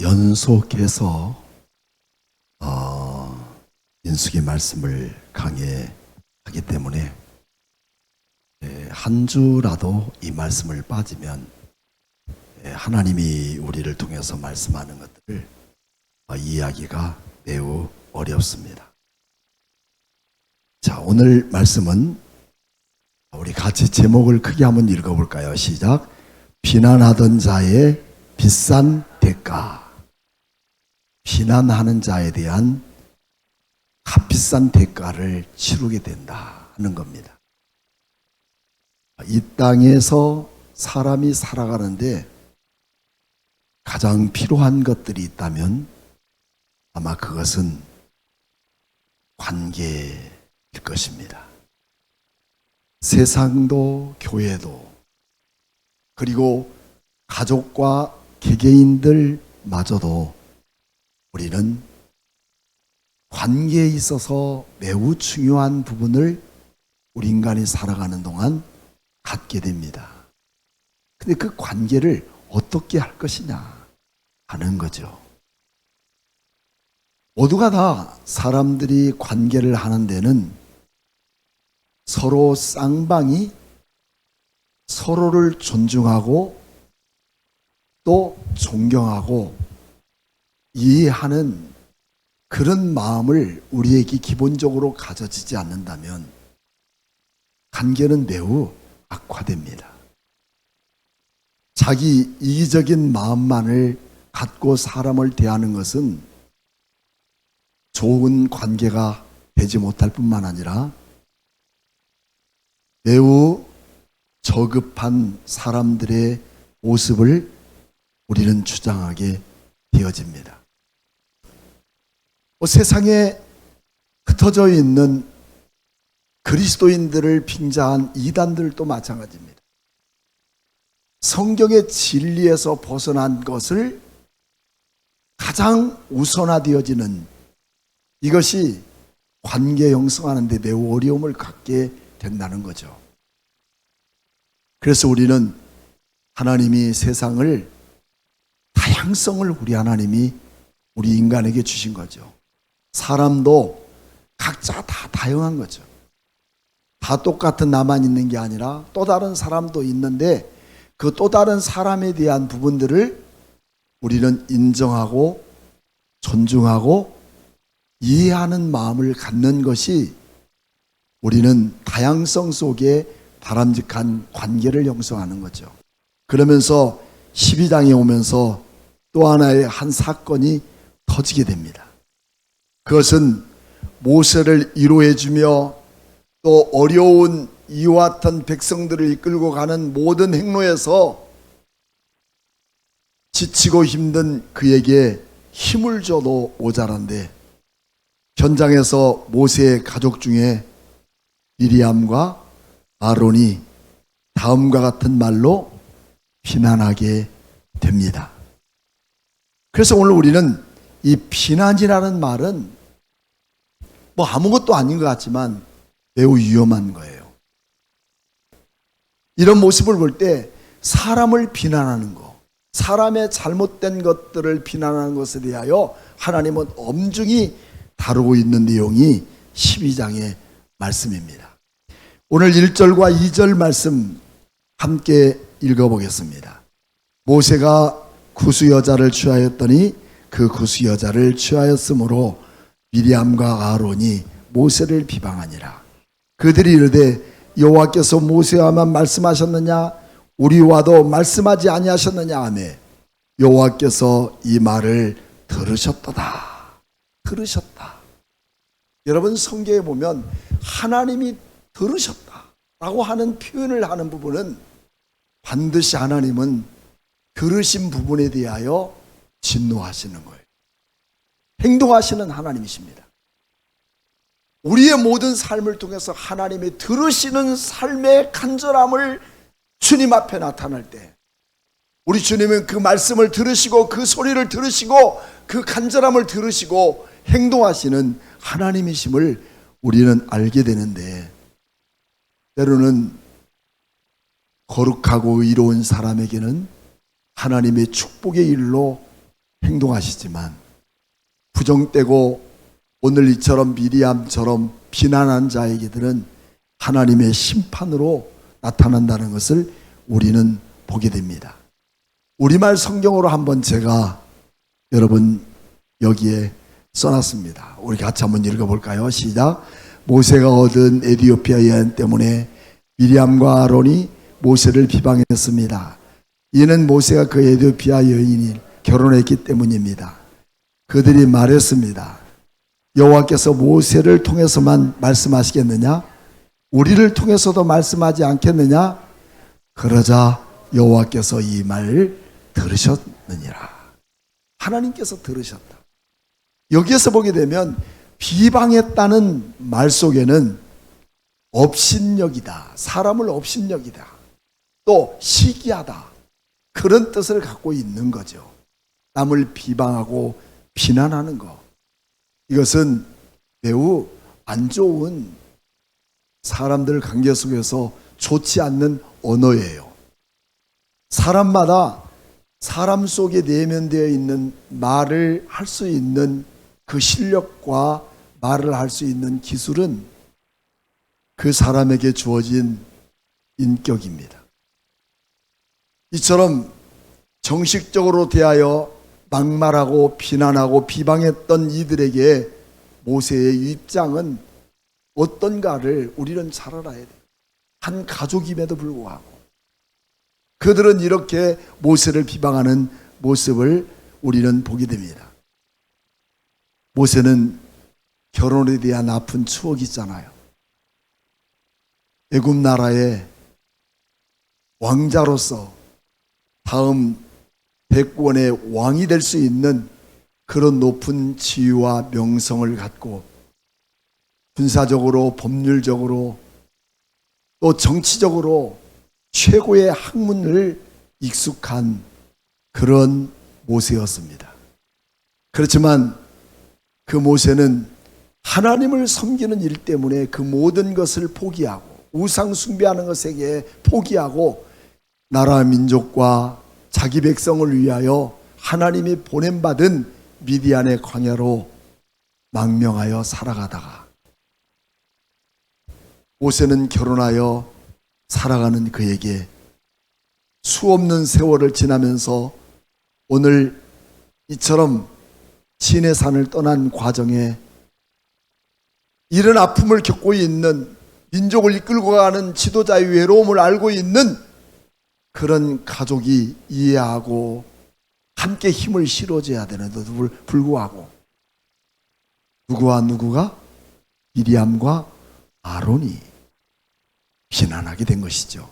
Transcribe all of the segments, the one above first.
연속해서 민수기 말씀을 강해하기 때문에 한 주라도 이 말씀을 빠지면 하나님이 우리를 통해서 말씀하는 것들을 이해하기가 매우 어렵습니다. 자, 오늘 말씀은 우리 같이 제목을 크게 한번 읽어볼까요? 시작. 비난하던 자의 비싼 대가. 비난하는 자에 대한 값비싼 대가를 치르게 된다 하는 겁니다. 이 땅에서 사람이 살아가는데 가장 필요한 것들이 있다면 아마 그것은 관계일 것입니다. 세상도 교회도 그리고 가족과 개개인들마저도 우리는 관계에 있어서 매우 중요한 부분을 우리 인간이 살아가는 동안 갖게 됩니다. 근데 그 관계를 어떻게 할 것이냐 하는 거죠. 모두가 다 사람들이 관계를 하는 데는 서로 쌍방이 서로를 존중하고 또 존경하고 이해하는 그런 마음을 우리에게 기본적으로 가져지지 않는다면 관계는 매우 악화됩니다. 자기 이기적인 마음만을 갖고 사람을 대하는 것은 좋은 관계가 되지 못할 뿐만 아니라 매우 저급한 사람들의 모습을 우리는 주장하게 되어집니다. 세상에 흩어져 있는 그리스도인들을 빙자한 이단들도 마찬가지입니다. 성경의 진리에서 벗어난 것을 가장 우선화되어지는 이것이 관계 형성하는 데 매우 어려움을 갖게 된다는 거죠. 그래서 우리는 하나님이 세상을 다양성을 우리 하나님이 우리 인간에게 주신 거죠. 사람도 각자 다 다양한 거죠. 다 똑같은 나만 있는 게 아니라 또 다른 사람도 있는데 그 또 다른 사람에 대한 부분들을 우리는 인정하고 존중하고 이해하는 마음을 갖는 것이 우리는 다양성 속에 바람직한 관계를 형성하는 거죠. 그러면서 12장에 오면서 또 하나의 한 사건이 터지게 됩니다. 그것은 모세를 위로해주며 또 어려운 이와 같은 백성들을 이끌고 가는 모든 행로에서 지치고 힘든 그에게 힘을 줘도 모자란데 현장에서 모세의 가족 중에 미리암과 아론이 다음과 같은 말로 비난하게 됩니다. 그래서 오늘 우리는 이 비난이라는 말은 아무것도 아닌 것 같지만 매우 위험한 거예요. 이런 모습을 볼 때 사람을 비난하는 것, 사람의 잘못된 것들을 비난하는 것에 대하여 하나님은 엄중히 다루고 있는 내용이 12장의 말씀입니다. 오늘 1절과 2절 말씀 함께 읽어보겠습니다. 모세가 구스 여자를 취하였더니 그 구스 여자를 취하였으므로 미리암과 아론이 모세를 비방하니라. 그들이 이르되 여호와께서 모세와만 말씀하셨느냐 우리와도 말씀하지 아니하셨느냐 하며 여호와께서 이 말을 들으셨도다. 들으셨다. 여러분 성경에 보면 하나님이 들으셨다라고 하는 표현을 하는 부분은 반드시 하나님은 들으신 부분에 대하여 진노하시는 거예요. 행동하시는 하나님이십니다. 우리의 모든 삶을 통해서 하나님이 들으시는 삶의 간절함을 주님 앞에 나타날 때 우리 주님은 그 말씀을 들으시고 그 소리를 들으시고 그 간절함을 들으시고 행동하시는 하나님이심을 우리는 알게 되는데, 때로는 거룩하고 의로운 사람에게는 하나님의 축복의 일로 행동하시지만, 부정되고 오늘 이처럼 미리암처럼 비난한 자에게들은 하나님의 심판으로 나타난다는 것을 우리는 보게 됩니다. 우리말 성경으로 한번 제가 여러분 여기에 써놨습니다. 우리 같이 한번 읽어볼까요? 시작. 모세가 얻은 에티오피아 여인 때문에 미리암과 아론이 모세를 비방했습니다. 이는 모세가 그 에티오피아 여인이 결혼했기 때문입니다. 그들이 말했습니다. 여호와께서 모세를 통해서만 말씀하시겠느냐? 우리를 통해서도 말씀하지 않겠느냐? 그러자 여호와께서 이 말을 들으셨느니라. 하나님께서 들으셨다. 여기에서 보게 되면 비방했다는 말 속에는 업신여기다, 사람을 업신여기다, 또 시기하다, 그런 뜻을 갖고 있는 거죠. 남을 비방하고 비난하는 것, 이것은 매우 안 좋은, 사람들 관계 속에서 좋지 않는 언어예요. 사람마다 사람 속에 내면되어 있는 말을 할 수 있는 그 실력과 말을 할 수 있는 기술은 그 사람에게 주어진 인격입니다. 이처럼 정식적으로 대하여 막말하고 비난하고 비방했던 이들에게 모세의 입장은 어떤가를 우리는 잘 알아야 돼요. 한 가족임에도 불구하고 그들은 이렇게 모세를 비방하는 모습을 우리는 보게 됩니다. 모세는 결혼에 대한 아픈 추억이 있잖아요. 애굽 나라의 왕자로서 다음 백권의 왕이 될 수 있는 그런 높은 지위와 명성을 갖고 군사적으로, 법률적으로, 또 정치적으로 최고의 학문을 익숙한 그런 모세였습니다. 그렇지만 그 모세는 하나님을 섬기는 일 때문에 그 모든 것을 포기하고, 우상 숭배하는 것에게 포기하고, 나라 민족과 자기 백성을 위하여 하나님이 보냄받은 미디안의 광야로 망명하여 살아가다가 모세는 결혼하여 살아가는 그에게 수없는 세월을 지나면서 오늘 이처럼 시내산을 떠난 과정에 이런 아픔을 겪고 있는, 민족을 이끌고 가는 지도자의 외로움을 알고 있는 그런 가족이 이해하고 함께 힘을 실어줘야 되는데도 불구하고 누구와 누구가? 미리암과 아론이 비난하게 된 것이죠.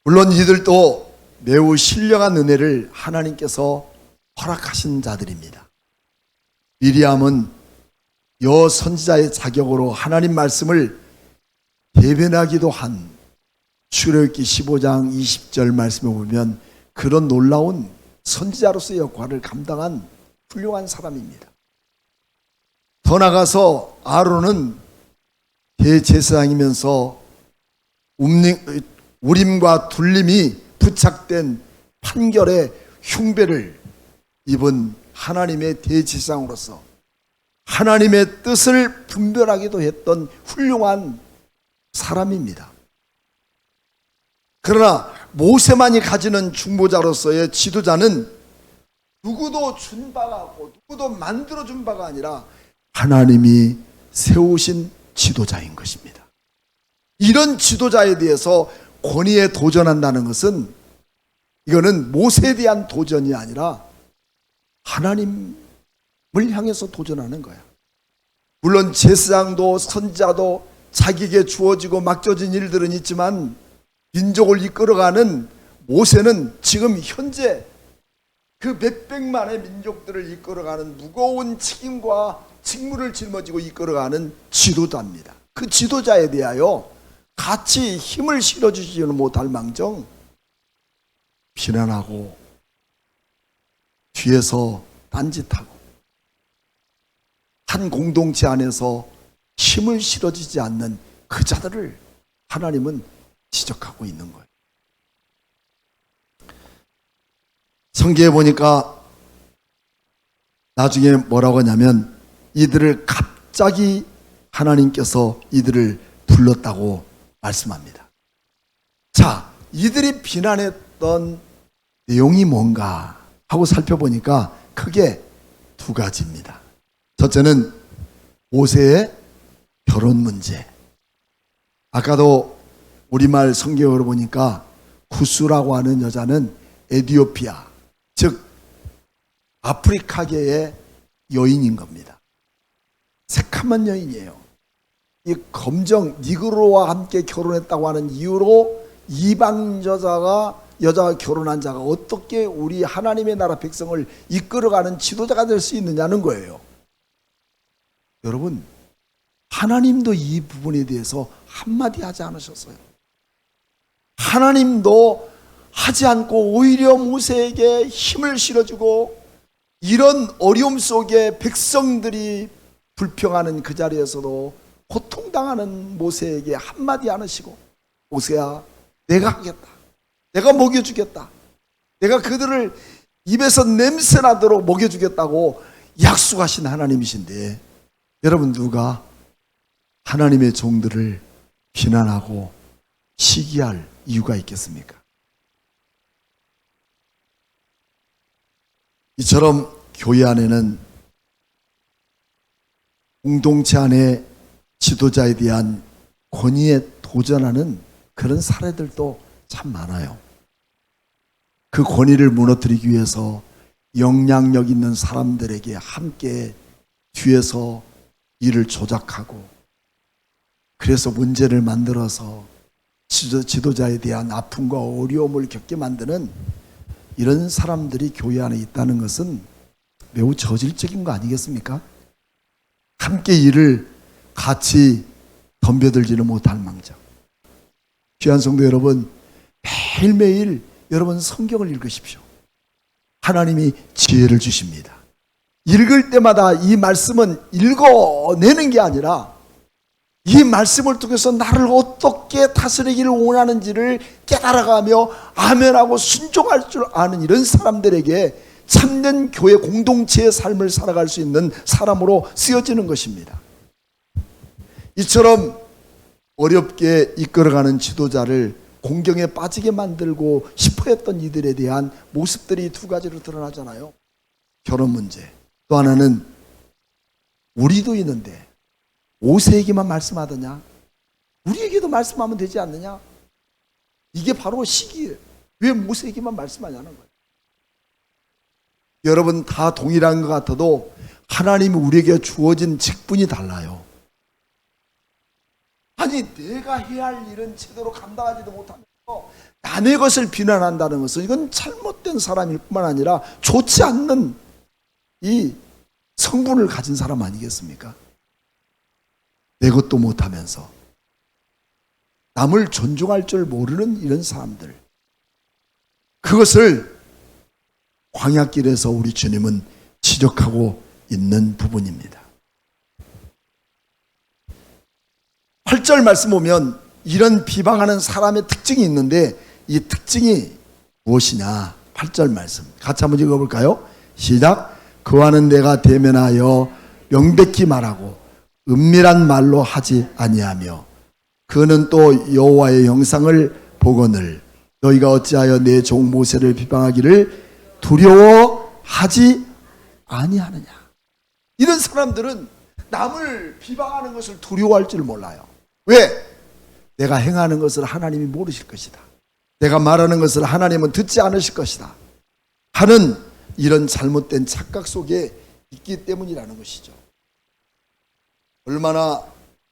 물론 이들도 매우 신령한 은혜를 하나님께서 허락하신 자들입니다. 미리암은 여선지자의 자격으로 하나님 말씀을 대변하기도 한 출애굽기 15장 20절 말씀에 보면 그런 놀라운 선지자로서의 역할을 감당한 훌륭한 사람입니다. 더 나아가서 아론은 대제사장이면서 우림과 둘림이 부착된 판결의 흉배를 입은 하나님의 대제사장으로서 하나님의 뜻을 분별하기도 했던 훌륭한 사람입니다. 그러나 모세만이 가지는 중보자로서의 지도자는 누구도 준 바가 없고 누구도 만들어준 바가 아니라 하나님이 세우신 지도자인 것입니다. 이런 지도자에 대해서 권위에 도전한다는 것은, 이거는 모세에 대한 도전이 아니라 하나님을 향해서 도전하는 거야. 물론 제사장도 선지자도 자기에게 주어지고 맡겨진 일들은 있지만 민족을 이끌어가는 모세는 지금 현재 그 몇백만의 민족들을 이끌어가는 무거운 책임과 직무를 짊어지고 이끌어가는 지도자입니다. 그 지도자에 대하여 같이 힘을 실어주지는 못할 망정 비난하고 뒤에서 딴짓하고 한 공동체 안에서 힘을 실어주지 않는 그 자들을 하나님은 지적하고 있는 거예요. 성경에 보니까 나중에 뭐라고 하냐면 이들을 갑자기 하나님께서 이들을 불렀다고 말씀합니다. 자, 이들이 비난했던 내용이 뭔가 하고 살펴보니까 크게 두 가지입니다. 첫째는 모세의 결혼 문제. 아까도 우리말 성경으로 보니까 구스라고 하는 여자는 에티오피아, 즉 아프리카계의 여인인 겁니다. 새카만 여인이에요. 이 검정 니그로와 함께 결혼했다고 하는 이유로 이방 여자가 결혼한 자가 어떻게 우리 하나님의 나라 백성을 이끌어가는 지도자가 될 수 있느냐는 거예요. 여러분, 하나님도 이 부분에 대해서 한마디 하지 않으셨어요. 하나님도 하지 않고 오히려 모세에게 힘을 실어주고 이런 어려움 속에 백성들이 불평하는 그 자리에서도 고통당하는 모세에게 한마디 안 하시고, 모세야, 내가 하겠다. 내가 먹여주겠다. 내가 그들을 입에서 냄새나도록 먹여주겠다고 약속하신 하나님이신데, 여러분 누가 하나님의 종들을 비난하고 시기할 이유가 있겠습니까? 이처럼 교회 안에는 공동체 안에 지도자에 대한 권위에 도전하는 그런 사례들도 참 많아요. 그 권위를 무너뜨리기 위해서 영향력 있는 사람들에게 함께 뒤에서 일을 조작하고, 그래서 문제를 만들어서 지도자에 대한 아픔과 어려움을 겪게 만드는 이런 사람들이 교회 안에 있다는 것은 매우 저질적인 거 아니겠습니까? 함께 일을 같이 덤벼들지는 못할 망정. 귀한 성도 여러분, 매일매일 여러분 성경을 읽으십시오. 하나님이 지혜를 주십니다. 읽을 때마다 이 말씀은 읽어내는 게 아니라 이 말씀을 통해서 나를 어떻게 다스리기를 원하는지를 깨달아가며 아멘하고 순종할 줄 아는 이런 사람들에게 참된 교회 공동체의 삶을 살아갈 수 있는 사람으로 쓰여지는 것입니다. 이처럼 어렵게 이끌어가는 지도자를 공경에 빠지게 만들고 싶어 했던 이들에 대한 모습들이 두 가지로 드러나잖아요. 결혼 문제. 또 하나는 우리도 있는데 모세에게만 말씀하더냐? 우리에게도 말씀하면 되지 않느냐? 이게 바로 시기예요. 왜 모세에게만 말씀하냐는 거예요. 여러분 다 동일한 것 같아도 하나님이 우리에게 주어진 직분이 달라요. 아니 내가 해야 할 일은 제대로 감당하지도 못하면서 남의 것을 비난한다는 것은 이건 잘못된 사람일 뿐만 아니라 좋지 않는 이 성분을 가진 사람 아니겠습니까? 내 것도 못하면서 남을 존중할 줄 모르는 이런 사람들, 그것을 광야길에서 우리 주님은 지적하고 있는 부분입니다. 8절 말씀 보면 이런 비방하는 사람의 특징이 있는데 이 특징이 무엇이냐? 8절 말씀 같이 한번 읽어볼까요? 시작. 그와는 내가 대면하여 명백히 말하고 은밀한 말로 하지 아니하며 그는 또 여호와의 형상을 보거늘 너희가 어찌하여 내 종 모세를 비방하기를 두려워하지 아니하느냐. 이런 사람들은 남을 비방하는 것을 두려워할 줄 몰라요. 왜? 내가 행하는 것을 하나님이 모르실 것이다. 내가 말하는 것을 하나님은 듣지 않으실 것이다 하는 이런 잘못된 착각 속에 있기 때문이라는 것이죠. 얼마나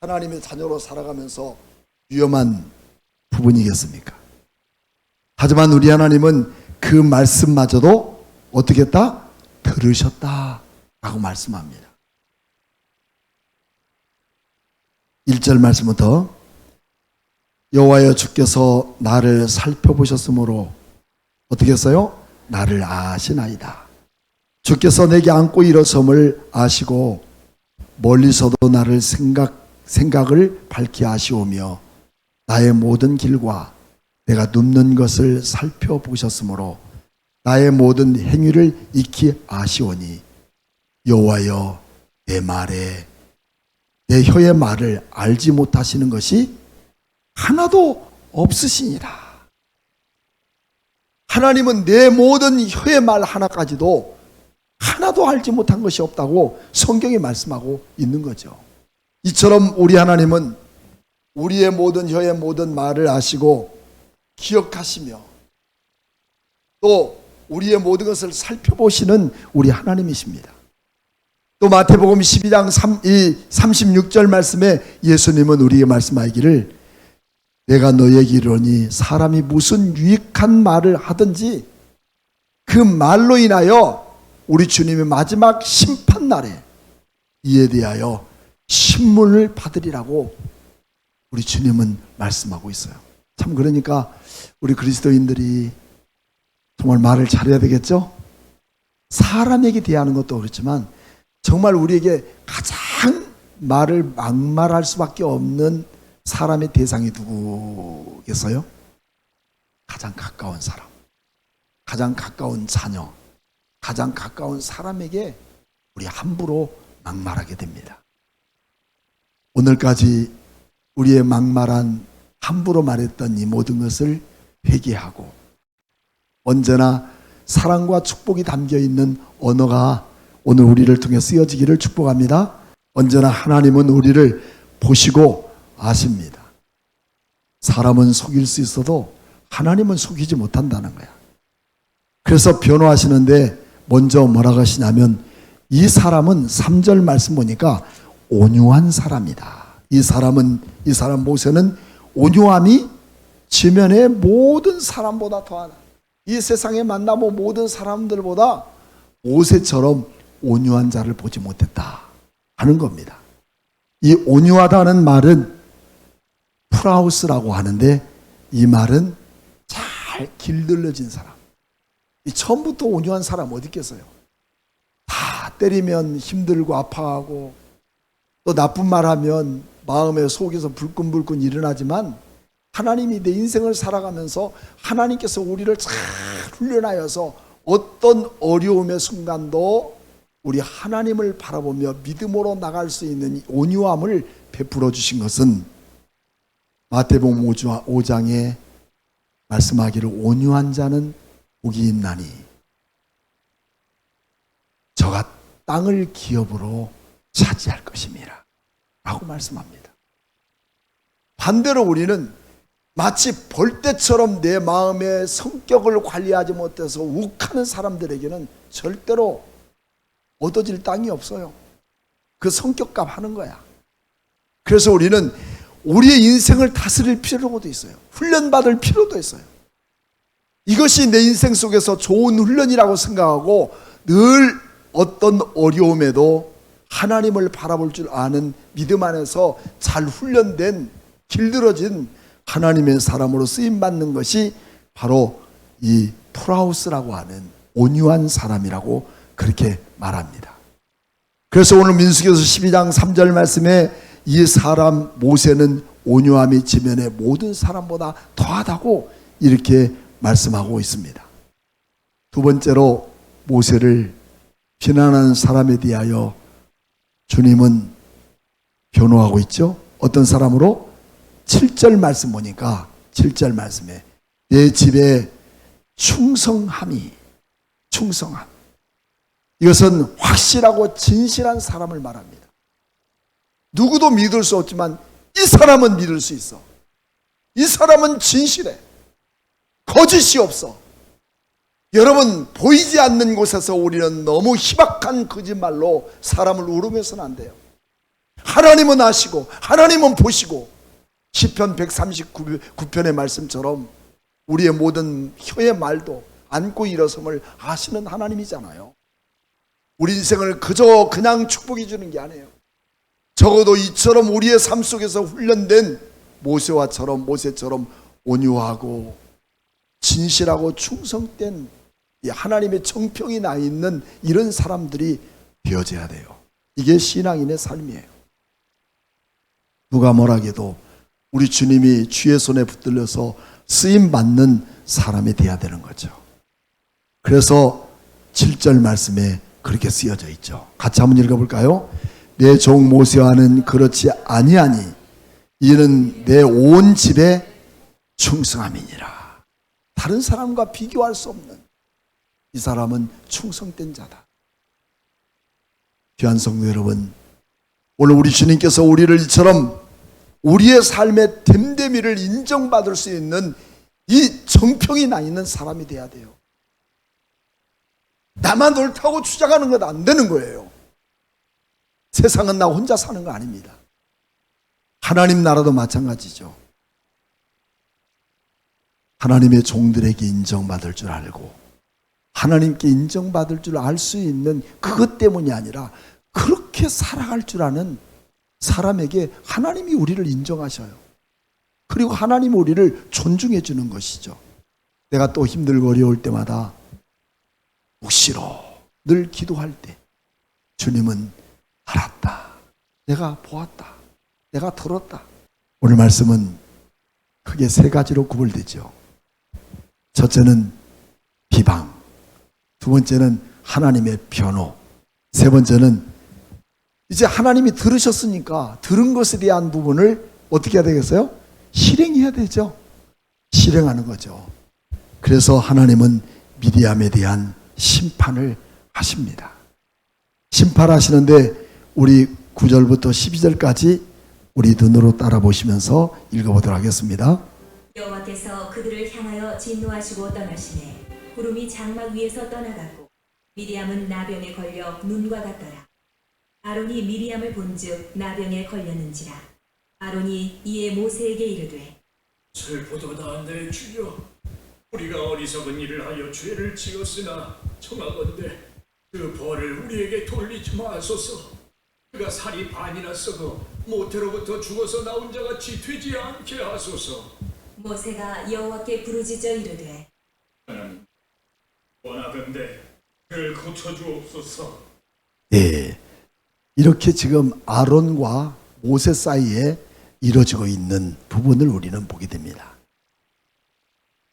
하나님의 자녀로 살아가면서 위험한 부분이겠습니까? 하지만 우리 하나님은 그 말씀마저도 어떻게 했다? 들으셨다 라고 말씀합니다. 1절 말씀부터 여호와여 주께서 나를 살펴보셨으므로 어떻게 했어요? 나를 아시나이다. 주께서 내게 안고 일어섬을 아시고 멀리서도 나를 생각을 밝히 아시오며 나의 모든 길과 내가 눕는 것을 살펴보셨으므로 나의 모든 행위를 익히 아시오니 여호와여 내 말에 내 혀의 말을 알지 못하시는 것이 하나도 없으시니라. 하나님은 내 모든 혀의 말 하나까지도 하나도 알지 못한 것이 없다고 성경이 말씀하고 있는 거죠. 이처럼 우리 하나님은 우리의 모든 혀의 모든 말을 아시고 기억하시며 또 우리의 모든 것을 살펴보시는 우리 하나님이십니다. 또 마태복음 12장 36절 말씀에 예수님은 우리에게 말씀하기를 내가 너에게 이르노니 사람이 무슨 유익한 말을 하든지 그 말로 인하여 우리 주님의 마지막 심판날에 이에 대하여 신문을 받으리라고 우리 주님은 말씀하고 있어요. 참 그러니까 우리 그리스도인들이 정말 말을 잘해야 되겠죠? 사람에게 대하는 것도 그렇지만 정말 우리에게 가장 말을 막말할 수밖에 없는 사람의 대상이 누구겠어요? 가장 가까운 사람, 가장 가까운 자녀, 가장 가까운 사람에게 우리 함부로 막말하게 됩니다. 오늘까지 우리의 막말한 함부로 말했던 이 모든 것을 회개하고 언제나 사랑과 축복이 담겨있는 언어가 오늘 우리를 통해 쓰여지기를 축복합니다. 언제나 하나님은 우리를 보시고 아십니다. 사람은 속일 수 있어도 하나님은 속이지 못한다는 거야. 그래서 변호하시는데 먼저 뭐라고 하시냐면 이 사람은 3절 말씀 보니까 온유한 사람이다. 이 사람 모세는 온유함이 지면의 모든 사람보다 더하다. 이 세상에 만나본 모든 사람들보다 모세처럼 온유한 자를 보지 못했다 하는 겁니다. 이 온유하다는 말은 프라우스라고 하는데 이 말은 잘 길들여진 사람. 이 처음부터 온유한 사람 어디 있겠어요? 다 때리면 힘들고 아파하고 또 나쁜 말하면 마음에 속에서 불끈불끈 일어나지만 하나님이 내 인생을 살아가면서 하나님께서 우리를 잘 훈련하여서 어떤 어려움의 순간도 우리 하나님을 바라보며 믿음으로 나갈 수 있는 온유함을 베풀어 주신 것은 마태복음 5장에 말씀하기를 온유한 자는 복이 있나니 저가 땅을 기업으로 차지할 것임이라 라고 말씀합니다. 반대로 우리는 마치 벌떼처럼 내 마음의 성격을 관리하지 못해서 욱하는 사람들에게는 절대로 얻어질 땅이 없어요. 그 성격값 하는 거야. 그래서 우리는 우리의 인생을 다스릴 필요도 있어요. 훈련받을 필요도 있어요. 이것이 내 인생 속에서 좋은 훈련이라고 생각하고 늘 어떤 어려움에도 하나님을 바라볼 줄 아는 믿음 안에서 잘 훈련된 길들어진 하나님의 사람으로 쓰임받는 것이 바로 이 프라우스라고 하는 온유한 사람이라고 그렇게 말합니다. 그래서 오늘 민수기서 12장 3절 말씀에 이 사람 모세는 온유함이 지면의 모든 사람보다 더하다고 이렇게 말씀하고 있습니다. 두 번째로 모세를 비난하는 사람에 대하여 주님은 변호하고 있죠. 어떤 사람으로? 7절 말씀 보니까 7절 말씀에 내 집에 충성함. 이것은 확실하고 진실한 사람을 말합니다. 누구도 믿을 수 없지만 이 사람은 믿을 수 있어. 이 사람은 진실해. 거짓이 없어. 여러분, 보이지 않는 곳에서 우리는 너무 희박한 거짓말로 사람을 우롱해서는 안 돼요. 하나님은 아시고 하나님은 보시고 시편 139편의 말씀처럼 우리의 모든 혀의 말도 안고 일어섬을 아시는 하나님이잖아요. 우리 인생을 그저 그냥 축복해 주는 게 아니에요. 적어도 이처럼 우리의 삶 속에서 훈련된 모세처럼 온유하고 진실하고 충성된 이 하나님의 정평이 나 있는 이런 사람들이 되어져야 돼요. 이게 신앙인의 삶이에요. 누가 뭐라해도 우리 주님이 주의 손에 붙들려서 쓰임받는 사람이 되어야 되는 거죠. 그래서 7절 말씀에 그렇게 쓰여져 있죠. 같이 한번 읽어볼까요? 내 종 모세와는 그렇지 아니하니 이는 내 온 집에 충성함이니라. 다른 사람과 비교할 수 없는 이 사람은 충성된 자다. 귀한 성도 여러분, 오늘 우리 주님께서 우리를 이처럼 우리의 삶의 됨됨이를 인정받을 수 있는 이 정평이 나 있는 사람이 돼야 돼요. 나만 옳다고 주장하는 건 안 되는 거예요. 세상은 나 혼자 사는 거 아닙니다. 하나님 나라도 마찬가지죠. 하나님의 종들에게 인정받을 줄 알고 하나님께 인정받을 줄 알 수 있는 그것 때문이 아니라 그렇게 살아갈 줄 아는 사람에게 하나님이 우리를 인정하셔요. 그리고 하나님이 우리를 존중해 주는 것이죠. 내가 또 힘들고 어려울 때마다 묵시로 늘 기도할 때 주님은 알았다, 내가 보았다, 내가 들었다. 오늘 말씀은 크게 세 가지로 구분되죠. 첫째는 비방, 두 번째는 하나님의 변호, 세 번째는 이제 하나님이 들으셨으니까 들은 것에 대한 부분을 어떻게 해야 되겠어요? 실행해야 되죠. 실행하는 거죠. 그래서 하나님은 미디암에 대한 심판을 하십니다. 심판하시는데 우리 9절부터 12절까지 우리 눈으로 따라 보시면서 읽어보도록 하겠습니다. 여호와께서 그들을 향하여 진노하시고 떠나시매 구름이 장막 위에서 떠나가고 미리암은 나병에 걸려 눈과 같더라. 아론이 미리암을 본즉 나병에 걸렸는지라. 아론이 이에 모세에게 이르되 슬프도다 내 주여, 우리가 어리석은 일을 하여 죄를 지었으나 청하건대 그 벌을 우리에게 돌리지 마소서. 그가 살이 반이나 썩어 모태로부터 죽어서 나온 자같이 되지 않게 하소서. 모세가 여호와께 부르짖어 이르되 하나님, 원하건대 그를 고쳐주옵소서. 예, 이렇게 지금 아론과 모세 사이에 이루어지고 있는 부분을 우리는 보게 됩니다.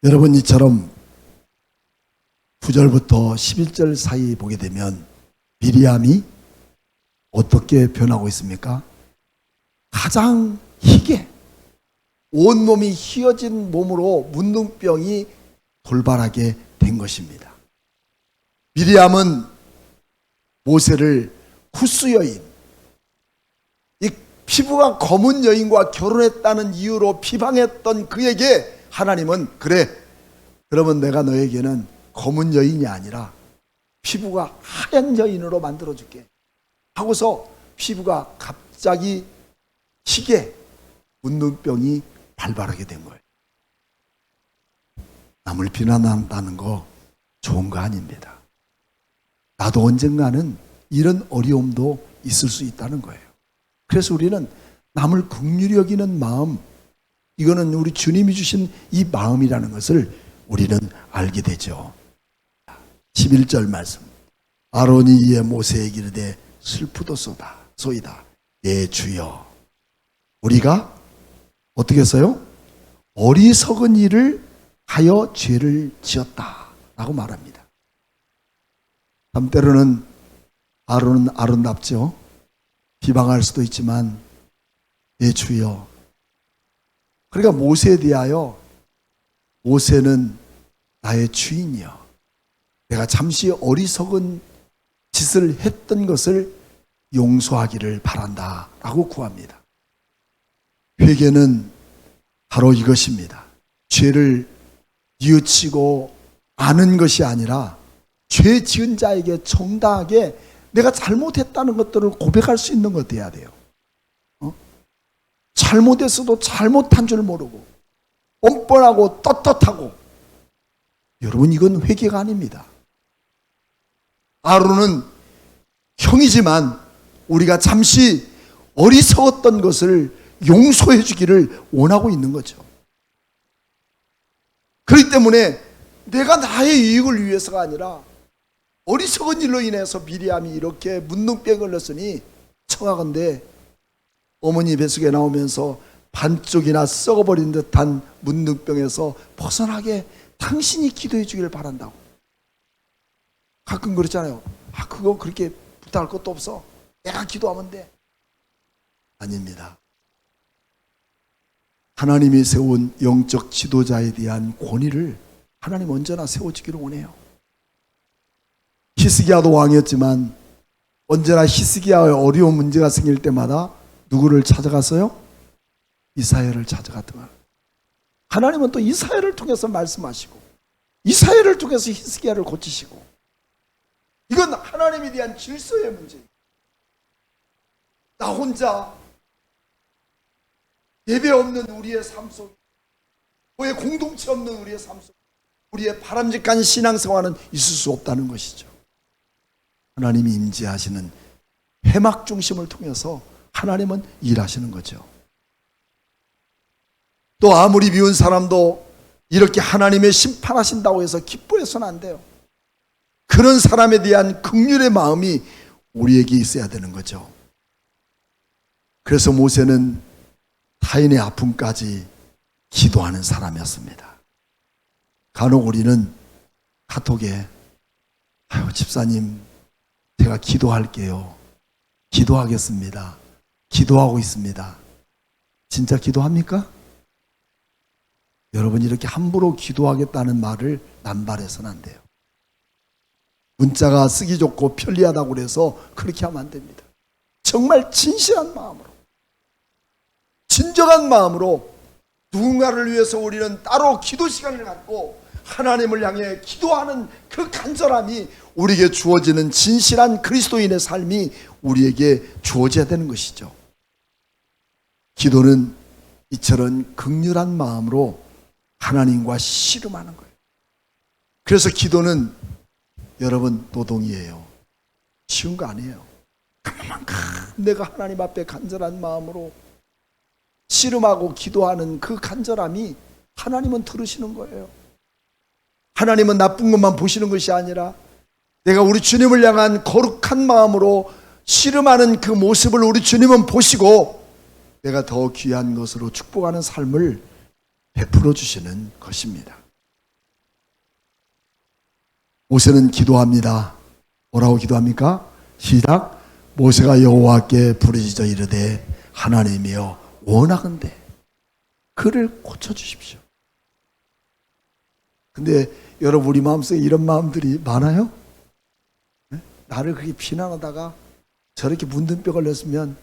여러분, 이처럼 9절부터 11절 사이 보게 되면 미리암이 어떻게 변하고 있습니까? 가장 희게 온몸이 휘어진 몸으로 문둥병이 돌발하게 된 것입니다. 미리암은 모세를 후스 여인, 이 피부가 검은 여인과 결혼했다는 이유로 비방했던 그에게 하나님은 그래, 그러면 내가 너에게는 검은 여인이 아니라 피부가 하얀 여인으로 만들어줄게 하고서 피부가 갑자기 희게 문둥병이 발발하게 된 거예요. 남을 비난한다는 거 좋은 거 아닙니다. 나도 언젠가는 이런 어려움도 있을 수 있다는 거예요. 그래서 우리는 남을 긍휼히 여기는 마음, 이거는 우리 주님이 주신 이 마음이라는 것을 우리는 알게 되죠. 11절 말씀. 아론이 이에 모세에게 이르되 슬프도소이다 내 주여, 우리가 어떻게 했어요? 어리석은 일을 하여 죄를 지었다 라고 말합니다. 때로는 아론은 아론답죠. 비방할 수도 있지만 내 주여, 그러니까 모세에 대하여 모세는 나의 주인이여, 내가 잠시 어리석은 짓을 했던 것을 용서하기를 바란다 라고 구합니다. 회개는 바로 이것입니다. 죄를 뉘우치고 아는 것이 아니라 죄 지은 자에게 정당하게 내가 잘못했다는 것들을 고백할 수 있는 것 돼야 돼요. 잘못했어도 잘못한 줄 모르고 뻔뻔하고 떳떳하고, 여러분, 이건 회개가 아닙니다. 아론은 형이지만 우리가 잠시 어리석었던 것을 용서해 주기를 원하고 있는 거죠. 그렇기 때문에 내가 나의 이익을 위해서가 아니라 어리석은 일로 인해서 미리암이 이렇게 문둥병에 걸렸으니 청하건대 어머니 뱃속에 나오면서 반쪽이나 썩어버린 듯한 문둥병에서 벗어나게 당신이 기도해 주기를 바란다고. 가끔 그렇잖아요. 그거 그렇게 부탁할 것도 없어. 내가 기도하면 돼. 아닙니다. 하나님이 세운 영적 지도자에 대한 권위를 하나님 언제나 세워주기를 원해요. 히스기야도 왕이었지만 언제나 히스기야의 어려운 문제가 생길 때마다 누구를 찾아갔어요? 이사야를 찾아갔더만. 하나님은 또 이사야를 통해서 말씀하시고 이사야를 통해서 히스기야를 고치시고, 이건 하나님에 대한 질서의 문제예요. 나 혼자 예배 없는 우리의 삶 속에, 왜 공동체 없는 우리의 삶 속에 우리의 바람직한 신앙생활은 있을 수 없다는 것이죠. 하나님이 임재하시는 회막 중심을 통해서 하나님은 일하시는 거죠. 또 아무리 미운 사람도 이렇게 하나님의 심판하신다고 해서 기뻐해서는 안 돼요. 그런 사람에 대한 긍휼의 마음이 우리에게 있어야 되는 거죠. 그래서 모세는 타인의 아픔까지 기도하는 사람이었습니다. 간혹 우리는 카톡에 집사님 제가 기도할게요. 기도하겠습니다. 기도하고 있습니다. 진짜 기도합니까? 여러분, 이렇게 함부로 기도하겠다는 말을 남발해서는 안 돼요. 문자가 쓰기 좋고 편리하다고 그래서 그렇게 하면 안 됩니다. 정말 진실한 마음으로, 진정한 마음으로 누군가를 위해서 우리는 따로 기도 시간을 갖고 하나님을 향해 기도하는 그 간절함이 우리에게 주어지는 진실한 그리스도인의 삶이 우리에게 주어져야 되는 것이죠. 기도는 이처럼 극률한 마음으로 하나님과 씨름하는 거예요. 그래서 기도는 여러분 노동이에요. 쉬운 거 아니에요. 그만큼 내가 하나님 앞에 간절한 마음으로 씨름하고 기도하는 그 간절함이 하나님은 들으시는 거예요. 하나님은 나쁜 것만 보시는 것이 아니라 내가 우리 주님을 향한 거룩한 마음으로 씨름하는 그 모습을 우리 주님은 보시고 내가 더 귀한 것으로 축복하는 삶을 베풀어 주시는 것입니다. 모세는 기도합니다. 뭐라고 기도합니까? 시작. 모세가 여호와께 부르짖어 이르되 하나님이여 원하건대 그를 고쳐주십시오. 근데 여러분, 우리 마음속에 이런 마음들이 많아요? 네? 나를 그렇게 비난하다가 저렇게 문둥병 걸렸으면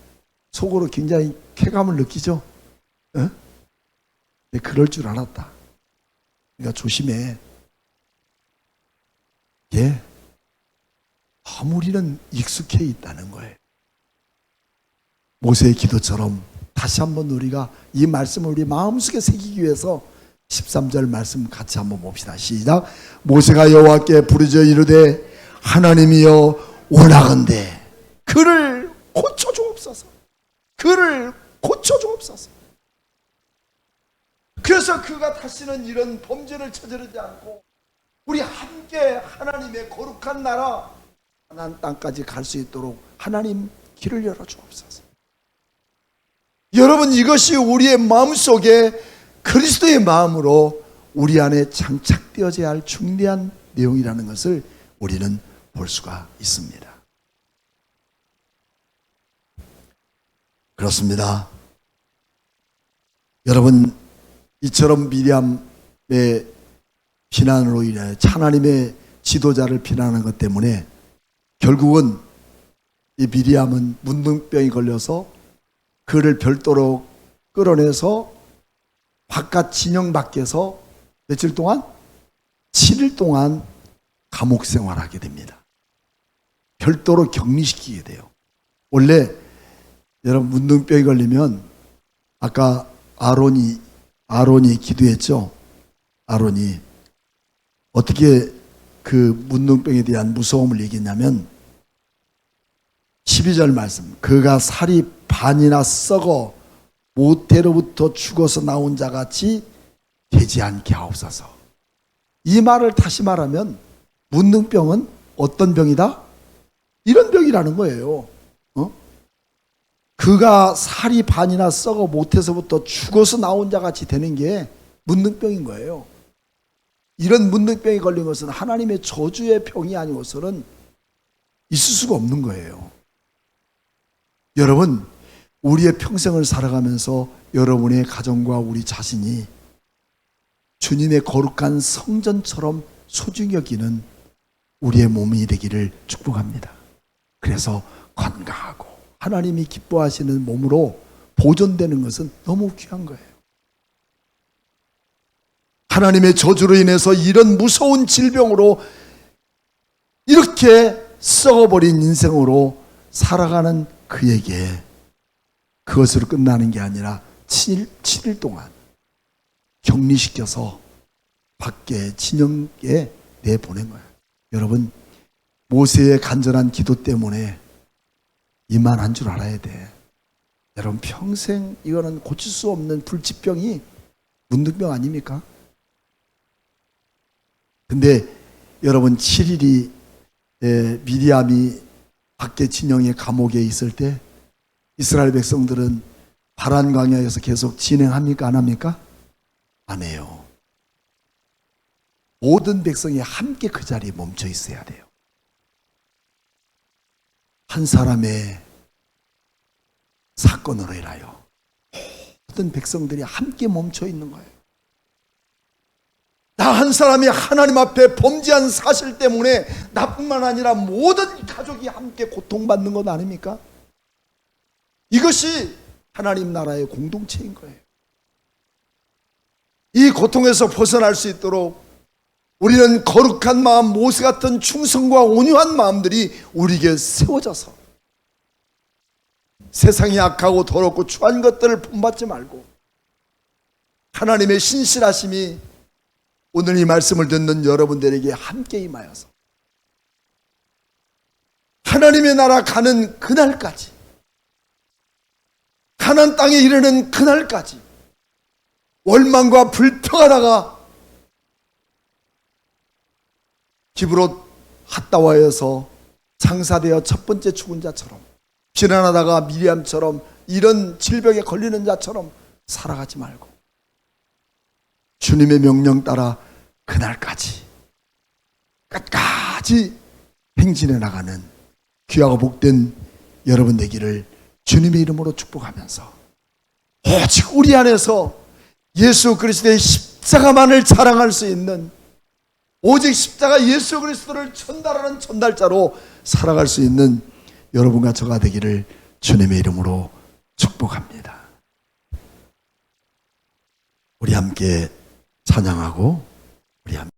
속으로 굉장히 쾌감을 느끼죠? 네? 그럴 줄 알았다. 그러니까 조심해. 너무 우리는 익숙해 있다는 거예요. 모세의 기도처럼 다시 한번 우리가 이 말씀을 우리 마음속에 새기기 위해서 13절 말씀 같이 한번 봅시다. 시작. 모세가 여호와께 부르짖어 이르되 하나님이여 원하건대 그를 고쳐주옵소서. 그를 고쳐주옵소서. 그래서 그가 다시는 이런 범죄를 저지르지 않고 우리 함께 하나님의 거룩한 나라 가나안 땅까지 갈 수 있도록 하나님 길을 열어주옵소서. 여러분, 이것이 우리의 마음속에 그리스도의 마음으로 우리 안에 장착되어져야 할 중대한 내용이라는 것을 우리는 볼 수가 있습니다. 그렇습니다. 여러분, 이처럼 미리암의 비난으로 인해 하나님의 지도자를 비난하는 것 때문에 결국은 이 미리암은 문둥병이 걸려서 그를 별도로 끌어내서 바깥 진영 밖에서 며칠 동안? 7일 동안 감옥 생활하게 됩니다. 별도로 격리시키게 돼요. 원래 여러분, 문둥병이 걸리면 아까 아론이 기도했죠. 아론이 어떻게 그 문둥병에 대한 무서움을 얘기했냐면 12절 말씀, 그가 살이 반이나 썩어 모태로부터 죽어서 나온 자같이 되지 않게 하옵소서. 이 말을 다시 말하면 문둥병은 어떤 병이다? 이런 병이라는 거예요. 그가 살이 반이나 썩어 못해서부터 죽어서 나온 자 같이 되는 게 문둥병인 거예요. 이런 문둥병이 걸린 것은 하나님의 저주의 병이 아니고서는 있을 수가 없는 거예요. 여러분, 우리의 평생을 살아가면서 여러분의 가정과 우리 자신이 주님의 거룩한 성전처럼 소중히 여기는 우리의 몸이 되기를 축복합니다. 그래서 건강하고 하나님이 기뻐하시는 몸으로 보존되는 것은 너무 귀한 거예요. 하나님의 저주로 인해서 이런 무서운 질병으로 이렇게 썩어버린 인생으로 살아가는 그에게 그것으로 끝나는 게 아니라 7일 동안 격리시켜서 밖에 진영에 내보낸 거예요. 여러분, 모세의 간절한 기도 때문에 이만한 줄 알아야 돼. 여러분, 평생 이거는 고칠 수 없는 불치병이 문둥병 아닙니까? 근데 여러분, 7일이 미리암이 밖에 진영의 감옥에 있을 때 이스라엘 백성들은 바란 광야에서 계속 진행합니까? 안 합니까? 안 해요. 모든 백성이 함께 그 자리에 멈춰 있어야 돼요. 한 사람의 사건으로 인하여 모든 백성들이 함께 멈춰 있는 거예요. 나 한 사람이 하나님 앞에 범죄한 사실 때문에 나뿐만 아니라 모든 가족이 함께 고통받는 것 아닙니까? 이것이 하나님 나라의 공동체인 거예요. 이 고통에서 벗어날 수 있도록 우리는 거룩한 마음, 모세 같은 충성과 온유한 마음들이 우리에게 세워져서 세상이 악하고 더럽고 추한 것들을 본받지 말고 하나님의 신실하심이 오늘 이 말씀을 듣는 여러분들에게 함께 임하여서 하나님의 나라 가는 그날까지, 가나안 땅에 이르는 그날까지 원망과 불평하다가 기브롯 핫다와에서 장사되어 첫 번째 죽은 자처럼, 비난하다가 미리암처럼 이런 질병에 걸리는 자처럼 살아가지 말고 주님의 명령 따라 그날까지 끝까지 행진해 나가는 귀하고 복된 여러분 되기를 주님의 이름으로 축복하면서 오직 우리 안에서 예수 그리스도의 십자가만을 자랑할 수 있는, 오직 십자가 예수 그리스도를 전달하는 전달자로 살아갈 수 있는 여러분과 저가 되기를 주님의 이름으로 축복합니다. 우리 함께 찬양하고 우리 함께